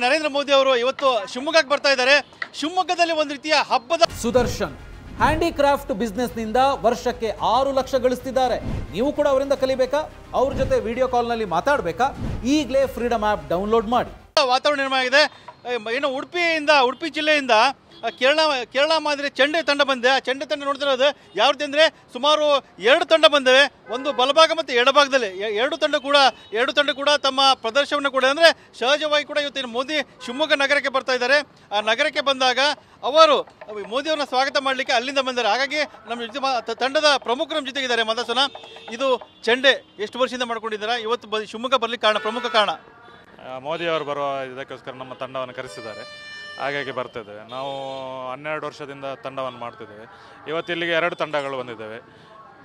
ನರೇಂದ್ರ ಮೋದಿ ಅವರು ಇವತ್ತು ಶಿವಮೊಗ್ಗಕ್ಕೆ ಬರ್ತಾ ಇದ್ದಾರೆ. ಶಿವಮೊಗ್ಗದಲ್ಲಿ ಒಂದು ರೀತಿಯ ಹಬ್ಬದ ಸುದರ್ಶನ್ ಹ್ಯಾಂಡಿಕ್ರಾಫ್ಟ್ ಬಿಸ್ನೆಸ್ ನಿಂದ ವರ್ಷಕ್ಕೆ 6 ಲಕ್ಷ ಗಳಿಸ್ತಿದ್ದಾರೆ. ನೀವು ಕೂಡ ಅವರಿಂದ ಕಲಿಬೇಕಾ? ಅವ್ರ ಜೊತೆ ವಿಡಿಯೋ ಕಾಲ್ ನಲ್ಲಿ ಮಾತಾಡಬೇಕಾ? ಈಗಲೇ ಫ್ರೀಡಮ್ ಆಪ್ ಡೌನ್ಲೋಡ್ ಮಾಡಿ. ವಾತಾವರಣ ನಿರ್ಮಾಣ ಆಗಿದೆ. ಏನು ಉಡುಪಿ ಜಿಲ್ಲೆಯಿಂದ ಕೇರಳ ಮಾದರಿ ಚೆಂಡೆ ತಂಡ ಬಂದಿದೆ. ಆ ಚೆಂಡೆ ತಂಡ ನೋಡ್ತಿರೋದು ಯಾವ ರೀತಿ ಅಂದರೆ ಸುಮಾರು 2 ತಂಡ ಬಂದಿವೆ. ಒಂದು ಬಲಭಾಗ ಮತ್ತು ಎಡಭಾಗದಲ್ಲಿ ಎರಡು ತಂಡ ಕೂಡ ತಮ್ಮ ಪ್ರದರ್ಶನವನ್ನು ಕೂಡ ಅಂದರೆ ಸಹಜವಾಗಿ ಕೂಡ ಇವತ್ತಿನ ಮೋದಿ ಶಿವಮೊಗ್ಗ ನಗರಕ್ಕೆ ಬರ್ತಾ ಇದ್ದಾರೆ. ಆ ನಗರಕ್ಕೆ ಬಂದಾಗ ಅವರು ಮೋದಿಯವ್ರನ್ನ ಸ್ವಾಗತ ಮಾಡಲಿಕ್ಕೆ ಅಲ್ಲಿಂದ ಬಂದ್ದಾರೆ. ಹಾಗಾಗಿ ನಮ್ಮ ಜೊತೆ ತಂಡದ ಪ್ರಮುಖರು ನಮ್ಮ ಜೊತೆಗಿದ್ದಾರೆ. ಮಾತಾಡ್ಸೋಣ. ಇದು ಚೆಂಡೆ ಎಷ್ಟು ವರ್ಷದಿಂದ ಮಾಡ್ಕೊಂಡಿದ್ದಾರೆ? ಇವತ್ತು ಶಿವಮೊಗ್ಗ ಬರಲಿಕ್ಕೆ ಪ್ರಮುಖ ಕಾರಣ ಮೋದಿಯವರು ಬರುವ ಇದಕ್ಕೋಸ್ಕರ ನಮ್ಮ ತಂಡವನ್ನು ಕರೆಸಿದ್ದಾರೆ. ಹಾಗಾಗಿ ಬರ್ತಿದ್ದೇವೆ. ನಾವು 12 ವರ್ಷದಿಂದ ತಂಡವನ್ನು ಮಾಡ್ತಿದ್ದೇವೆ. ಇವತ್ತು ಇಲ್ಲಿಗೆ 2 ತಂಡಗಳು ಬಂದಿದ್ದೇವೆ.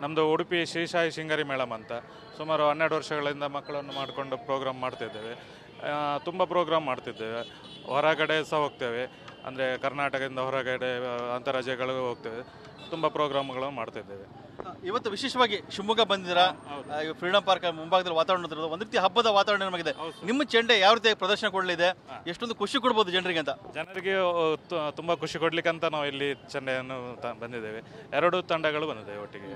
ನಮ್ಮದು ಉಡುಪಿ ಶ್ರೀಶಾಯಿ ಶೃಂಗೇರಿ ಮೇಳಂ ಅಂತ ಸುಮಾರು 12 ವರ್ಷಗಳಿಂದ ಮಕ್ಕಳನ್ನು ಮಾಡಿಕೊಂಡು ಪ್ರೋಗ್ರಾಮ್ ಮಾಡ್ತಿದ್ದೇವೆ. ತುಂಬ ಪ್ರೋಗ್ರಾಮ್ ಮಾಡ್ತಿದ್ದೇವೆ. ಹೊರಗಡೆ ಸಹ ಹೋಗ್ತೇವೆ, ಅಂದರೆ ಕರ್ನಾಟಕದಿಂದ ಹೊರಗಡೆ ಅಂತಾರಾಜ್ಯಗಳಿಗೂ ಹೋಗ್ತೇವೆ. ತುಂಬ ಪ್ರೋಗ್ರಾಮ್ಗಳನ್ನು ಮಾಡ್ತಿದ್ದೇವೆ. ಇವತ್ತು ವಿಶೇಷವಾಗಿ ಶಿವಮೊಗ್ಗ ಬಂದಿದ್ದೀರಾ. ಫ್ರೀಡಮ್ ಪಾರ್ಕ್ ಮುಂಭಾಗದಲ್ಲಿ ವಾತಾವರಣ ಒಂದು ರೀತಿ ಹಬ್ಬದ ವಾತಾವರಣ ನಮಗಿದೆ. ನಿಮ್ಮ ಚೆಂಡೆ ಯಾವ ರೀತಿ ಪ್ರದರ್ಶನ ಕೊಡಲಿದೆ? ಎಷ್ಟೊಂದು ಖುಷಿ ಕೊಡ್ಬೋದು ಜನರಿಗೆ ಅಂತ? ಜನರಿಗೆ ತುಂಬ ಖುಷಿ ಕೊಡ್ಲಿಕ್ಕಂತ ನಾವು ಇಲ್ಲಿ ಚೆಂಡೆಯನ್ನು ಬಂದಿದ್ದೇವೆ. 2 ತಂಡಗಳು ಬಂದಿದ್ದೇವೆ, ಒಟ್ಟಿಗೆ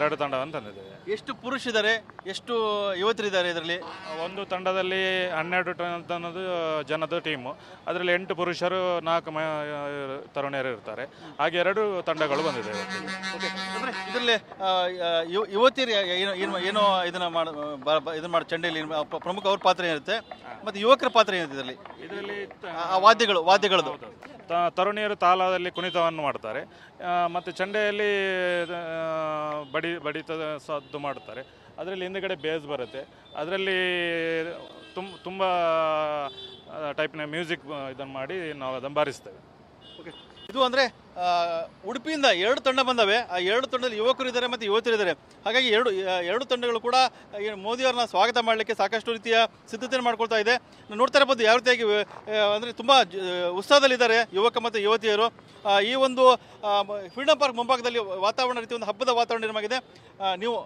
2 ತಂಡವನ್ನು ತಂದಿದ್ದೇವೆ. ಎಷ್ಟು ಪುರುಷರಿದ್ದಾರೆ, ಎಷ್ಟು ಯುವತಿರಿದ್ದಾರೆ ಇದರಲ್ಲಿ? ಒಂದು ತಂಡದಲ್ಲಿ 12 ಜನದ ಟೀಮು. ಅದರಲ್ಲಿ 8 ಪುರುಷರು, 4 ತರುಣಿಯರು ಇರ್ತಾರೆ. ಹಾಗೆ 2 ತಂಡಗಳು ಬಂದಿದ್ದೇವೆ. ಇದರಲ್ಲಿ ಯುವತಿಯರು ಏನೋ ಇದನ್ನ ಮಾಡಿ ಚೆಂಡೆಯಲ್ಲಿ ಪ್ರಮುಖ ಅವ್ರ ಪಾತ್ರ ಏನಿರುತ್ತೆ, ಮತ್ತು ಯುವಕರ ಪಾತ್ರ ಏನಿದೆ ಇದರಲ್ಲಿ? ವಾದ್ಯಗಳದ್ದು ತರುಣಿಯರು ತಾಳದಲ್ಲಿ ಕುಣಿತವನ್ನು ಮಾಡ್ತಾರೆ, ಮತ್ತು ಚೆಂಡೆಯಲ್ಲಿ ಬಡಿತದ ಸದ್ದು ಮಾಡುತ್ತಾರೆ. ಅದರಲ್ಲಿ ಹಿಂದುಗಡೆ ಬೇಸ್ ಬರುತ್ತೆ. ಅದರಲ್ಲಿ ತುಂಬ ಟೈಪ್ನ ಮ್ಯೂಸಿಕ್ ಇದನ್ನು ಮಾಡಿ ನಾವು ಅದನ್ನು ಬಾರಿಸ್ತೇವೆ. ಇದು ಅಂದರೆ ಉಡುಪಿಯಿಂದ 2 ತಂಡ ಬಂದವೆ. ಆ 2 ತಂಡದಲ್ಲಿ ಯುವಕರು ಇದ್ದಾರೆ ಮತ್ತು ಯುವತಿಯರಿದ್ದಾರೆ. ಹಾಗಾಗಿ ಎರಡು ತಂಡಗಳು ಕೂಡ ಮೋದಿಯವ್ರನ್ನ ಸ್ವಾಗತ ಮಾಡಲಿಕ್ಕೆ ಸಾಕಷ್ಟು ರೀತಿಯ ಸಿದ್ಧತೆಯನ್ನು ಮಾಡ್ಕೊಳ್ತಾ ಇದೆ. ನೋಡ್ತಾ ಇರ್ಬೋದು ಯಾವ ರೀತಿಯಾಗಿ ಅಂದರೆ ತುಂಬ ಉತ್ಸಾಹದಲ್ಲಿದ್ದಾರೆ ಯುವಕ ಮತ್ತು ಯುವತಿಯರು. ಈ ಒಂದು ಫ್ರೀಡಮ್ ಪಾರ್ಕ್ ಮುಂಭಾಗದಲ್ಲಿ ವಾತಾವರಣ ರೀತಿ ಒಂದು ಹಬ್ಬದ ವಾತಾವರಣ ನಿರ್ಮಾಗಿದೆ. ನೀವು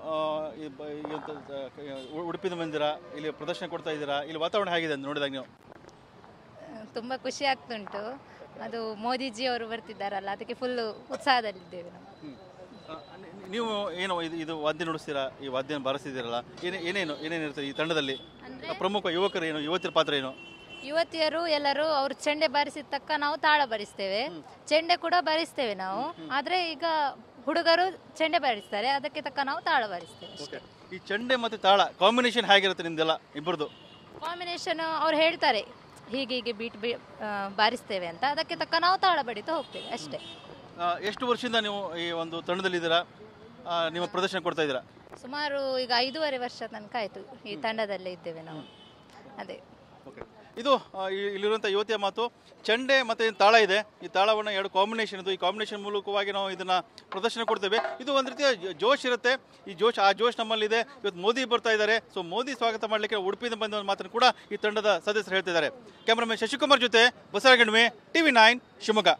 ಉಡುಪಿಯಿಂದ ಬಂದಿರಾ, ಇಲ್ಲಿ ಪ್ರದರ್ಶನ ಕೊಡ್ತಾ ಇದ್ದೀರಾ, ಇಲ್ಲಿ ವಾತಾವರಣ ಹೇಗಿದೆ ಅಂತ ನೋಡಿದಾಗ ನೀವು? ತುಂಬ ಖುಷಿ ಆಗ್ತುಂಟು. ಅದು ಮೋದಿಜಿ ಅವರು ಬರ್ತಿದ್ದಾರಲ್ಲ, ಅದಕ್ಕೆ ಫುಲ್ಲು ಉತ್ಸಾಹದಲ್ಲಿದ್ದೇವೆ ನಾವು. ನೀವು ಏನು ಇದು ವಾದ್ಯ ನುಡಿಸ್ತೀರಾ, ಈ ವಾದ್ಯ ಬಾರಿಸ್ತಿದ್ದೀರಲ್ಲ, ಏನೇನಿರ್ತದೆ ಈ ತಂಡದಲ್ಲಿ? ಪ್ರಮುಖ ಯುವಕರು ಏನು, ಯುವತಿಯರ ಪಾತ್ರ ಏನು? ಯುವತಿಯರು ಎಲ್ಲರೂ ಅವರು ಚೆಂಡೆ ಬಾರಿಸಿದ ತಕ್ಕ ನಾವು ತಾಳ ಬಾರಿಸ್ತೇವೆ, ಚೆಂಡೆ ಕೂಡ ಬಾರಿಸ್ತೇವೆ ನಾವು. ಆದರೆ ಈಗ ಹುಡುಗರು ಚೆಂಡೆ ಬಾರಿಸ್ತಾರೆ, ಅದಕ್ಕೆ ತಕ್ಕ ನಾವು ತಾಳ ಬಾರಿಸ್ತೇವೆ ಅಷ್ಟೇ. ಈ ಚೆಂಡೆ ಮತ್ತು ತಾಳ ಕಾಂಬಿನೇಷನ್ ಹೇಗಿರುತ್ತೆ ನಿಮ್ದೆಲ್ಲ ಇಬ್ಬರದು? ಕಾಂಬಿನೇಷನ್ ಅವ್ರು ಹೇಳ್ತಾರೆ ಹೀಗೆ ಬೀಟ್ ಬಾರಿಸ್ತೇವೆ ಅಂತ, ಅದಕ್ಕೆ ತಕ್ಕ ನಾವು ತಾಳ ಬಡಿತಾ ಹೋಗ್ತೇವೆ ಅಷ್ಟೇ. ಎಷ್ಟು ವರ್ಷದಿಂದ ನೀವು ಈ ಒಂದು ತಂಡದಲ್ಲಿದ್ದೀರಾ, ನಿಮ್ಮ ಪ್ರದರ್ಶನ ಕೊಡ್ತಾ ಇದ್ದೀರಾ? ಸುಮಾರು ಈಗ 5.5 ವರ್ಷ ತನಕ ಆಯಿತು ಈ ತಂಡದಲ್ಲೇ ಇದ್ದೇವೆ ನಾವು. ಅದೇ ಇದು ಇಲ್ಲಿರುವಂಥ ಯುವತಿಯ ಮಾತು. ಚೆಂಡೆ ಮತ್ತು ತಾಳ ಇದೆ. ಈ ತಾಳವನ್ನು 2 ಕಾಂಬಿನೇಷನ್ ಇದು. ಈ ಕಾಂಬಿನೇಷನ್ ಮೂಲಕವಾಗಿ ನಾವು ಇದನ್ನು ಪ್ರದರ್ಶನ ಕೊಡ್ತೇವೆ. ಇದು ಒಂದು ರೀತಿಯ ಜೋಶ್ ಇರುತ್ತೆ. ಆ ಜೋಶ್ ನಮ್ಮಲ್ಲಿದೆ. ಇವತ್ತು ಮೋದಿ ಬರ್ತಾ ಇದ್ದಾರೆ. ಸೊ ಮೋದಿ ಸ್ವಾಗತ ಮಾಡಲಿಕ್ಕೆ ಉಡುಪಿಯಿಂದ ಬಂದ ಮಾತನ್ನು ಕೂಡ ಈ ತಂಡದ ಸದಸ್ಯರು ಹೇಳ್ತಿದ್ದಾರೆ. ಕ್ಯಾಮರಾಮನ್ ಶಶಿಕುಮಾರ್ ಜೊತೆ ಬಸವರಾಜ್ ಗಣ್ಮೆ, TV9 ಶಿವಮೊಗ್ಗ.